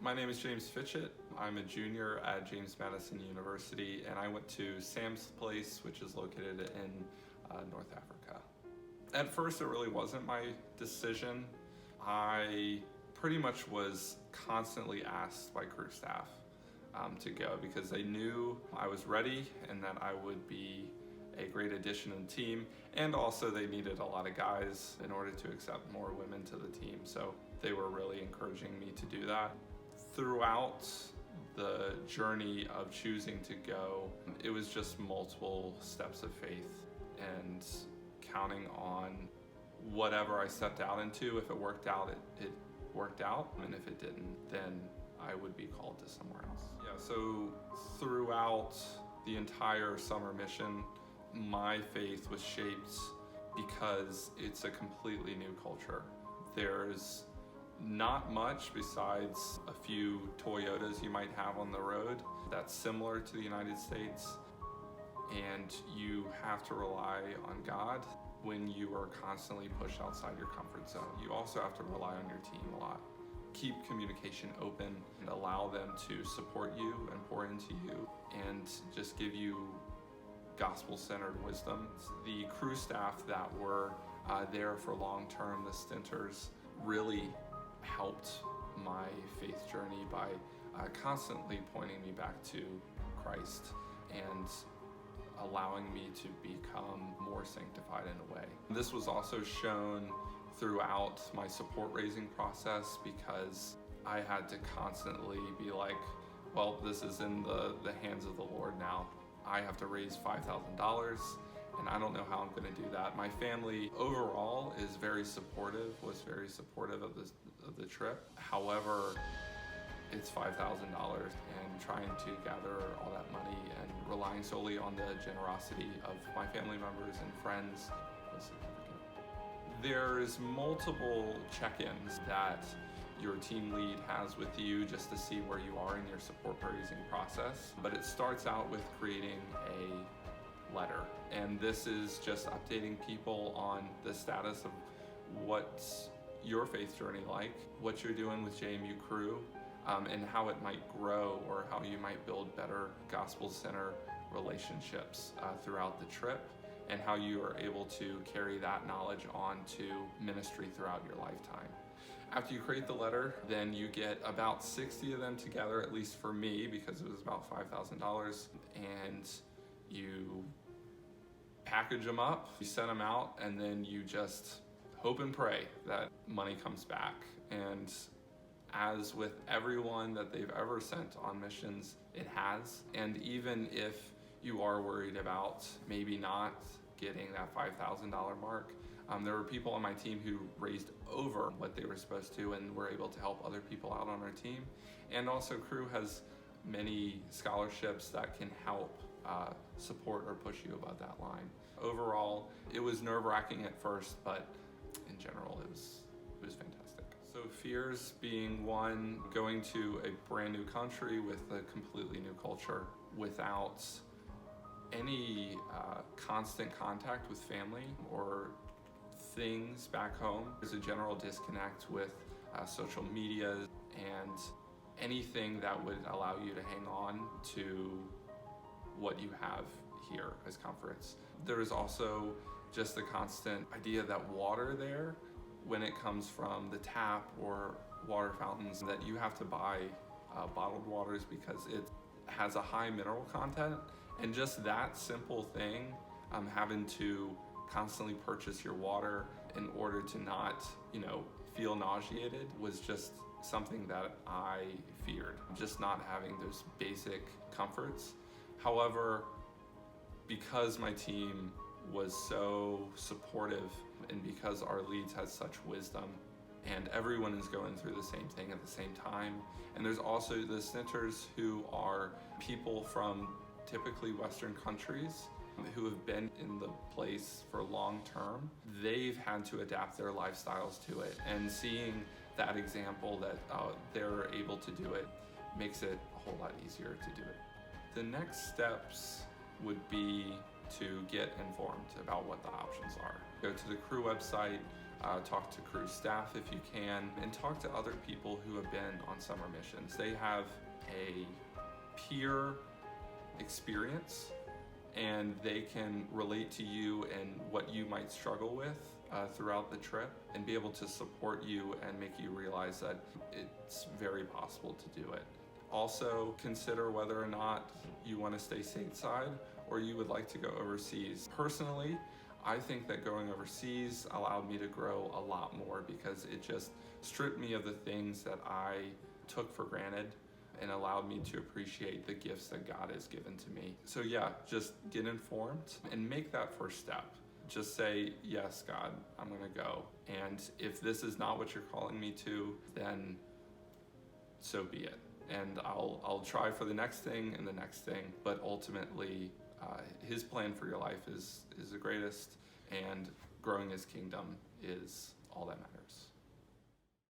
My name is James Fitchett. I'm a junior at James Madison University, and I went to Sam's Place, which is located in North Africa. At first, it really wasn't my decision. I pretty much was constantly asked by Cru staff to go because they knew I was ready and that I would be a great addition to the team, and also they needed a lot of guys in order to accept more women to the team, so they were really encouraging me to do that. Throughout the journey of choosing to go, it was just multiple steps of faith and counting on whatever I stepped out into. If it worked out, it worked out, and if it didn't, then I would be called to somewhere else. Yeah, so throughout the entire summer mission, my faith was shaped because it's a completely new culture. There's not much besides a few Toyotas you might have on the road that's similar to the United States, and you have to rely on God when you are constantly pushed outside your comfort zone. You also have to rely on your team a lot. Keep communication open and allow them to support you and pour into you and just give you gospel-centered wisdom. The Cru staff that were there for long-term, the stinters, really helped my faith journey by constantly pointing me back to Christ and allowing me to become more sanctified in a way. This was also shown throughout my support raising process because I had to constantly be like, well, this is in the hands of the Lord now. I have to raise $5,000 and I don't know how I'm going to do that. My family overall is was very supportive of the trip. However, it's $5,000 and trying to gather all that money and relying solely on the generosity of my family members and friends was significant. There's multiple check-ins that your team lead has with you just to see where you are in your support raising process. But it starts out with creating a letter. And this is just updating people on the status of what's your faith journey like, what you're doing with JMU Cru, and how it might grow or how you might build better gospel-centered relationships throughout the trip, and how you are able to carry that knowledge on to ministry throughout your lifetime. After you create the letter, then you get about 60 of them together, at least for me, because it was about $5,000, and you package them up, you send them out, and then you just hope and pray that money comes back. And as with everyone that they've ever sent on missions, it has. And even if you are worried about maybe not getting that $5,000 mark, there were people on my team who raised over what they were supposed to and were able to help other people out on our team. And also Cru has many scholarships that can help support or push you above that line. Overall, it was nerve-wracking at first, but in general, it was fantastic. So fears being one, going to a brand new country with a completely new culture without any constant contact with family or things back home. There's a general disconnect with social media and anything that would allow you to hang on to what you have here as comforts. There is also just the constant idea that water there, when it comes from the tap or water fountains, that you have to buy bottled waters because it has a high mineral content. And just that simple thing, having to constantly purchase your water in order to not, feel nauseated, was just something that I feared, just not having those basic comforts. However, because my team was so supportive and because our leads had such wisdom and everyone is going through the same thing at the same time, and there's also the stinters who are people from typically Western countries who have been in the place for long term, they've had to adapt their lifestyles to it. And seeing that example that they're able to do it makes it a whole lot easier to do it. The next steps would be to get informed about what the options are. Go to the Cru website, Talk to Cru staff if you can, and talk to other people who have been on summer missions. They have a peer experience, and they can relate to you and what you might struggle with throughout the trip, and be able to support you and make you realize that it's very possible to do it. Also, consider whether or not you want to stay stateside or you would like to go overseas. Personally, I think that going overseas allowed me to grow a lot more, because it just stripped me of the things that I took for granted and allowed me to appreciate the gifts that God has given to me. So yeah, just get informed and make that first step. Just say, yes, God, I'm gonna go. And if this is not what you're calling me to, then so be it. And I'll try for the next thing and the next thing, but ultimately, his plan for your life is the greatest, and growing his kingdom is all that matters.